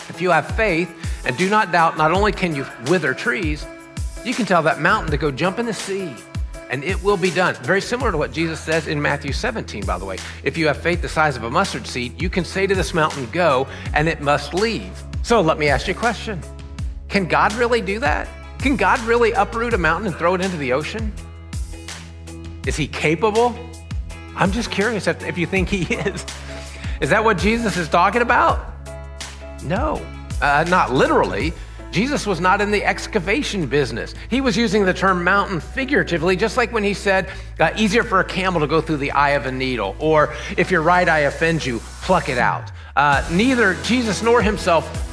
If you have faith and do not doubt, not only can you wither trees, you can tell that mountain to go jump in the sea, and it will be done. Very similar to what Jesus says in Matthew 17, by the way. If you have faith the size of a mustard seed, you can say to this mountain, go, and it must leave. So let me ask you a question. Can God really do that? Can God really uproot a mountain and throw it into the ocean? Is he capable? I'm just curious if you think he is. Is that what Jesus is talking about? No, not literally. Jesus was not in the excavation business. He was using the term mountain figuratively, just like when he said, easier for a camel to go through the eye of a needle, or if your right eye offends you, pluck it out. Neither Jesus nor himself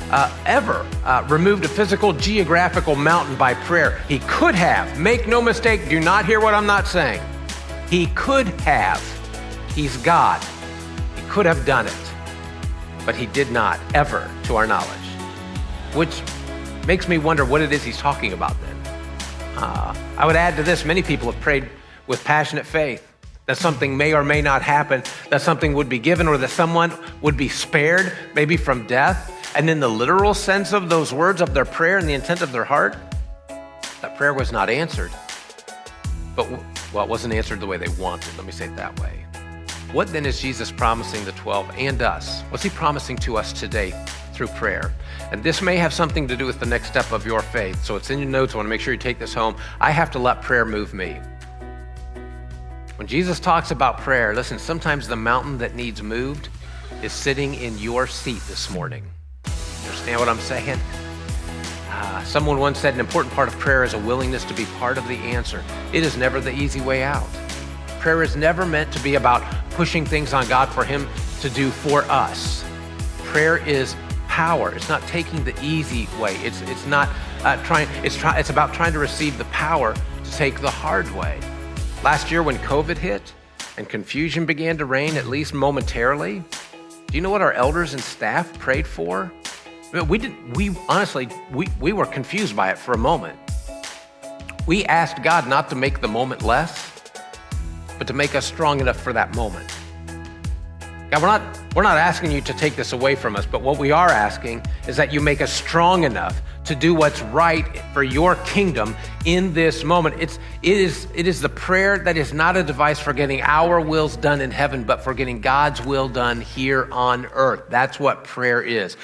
ever removed a physical geographical mountain by prayer. He could have. Make no mistake, do not hear what I'm not saying. He could have. He's God. He could have done it, but he did not ever, to our knowledge, which makes me wonder what it is he's talking about then. I would add to this, many people have prayed with passionate faith that something may or may not happen, that something would be given, or that someone would be spared, maybe from death. And in the literal sense of those words of their prayer and the intent of their heart, that prayer was not answered. But, well, it wasn't answered the way they wanted. Let me say it that way. What then is Jesus promising the 12 and us? What's he promising to us today through prayer? And this may have something to do with the next step of your faith. So it's in your notes. I want to make sure you take this home. I have to let prayer move me. When Jesus talks about prayer, listen, sometimes the mountain that needs moved is sitting in your seat this morning. Understand what I'm saying? Someone once said an important part of prayer is a willingness to be part of the answer. It is never the easy way out. Prayer is never meant to be about pushing things on God for him to do for us. Prayer is power. It's not taking the easy way. It's about trying to receive the power to take the hard way. Last year when COVID hit and confusion began to reign, at least momentarily, do you know what our elders and staff prayed for? We were confused by it for a moment. We asked God not to make the moment less, but to make us strong enough for that moment. God, we're not asking you to take this away from us, but what we are asking is that you make us strong enough to do what's right for your kingdom in this moment. It is the prayer that is not a device for getting our wills done in heaven, but for getting God's will done here on earth. That's what prayer is.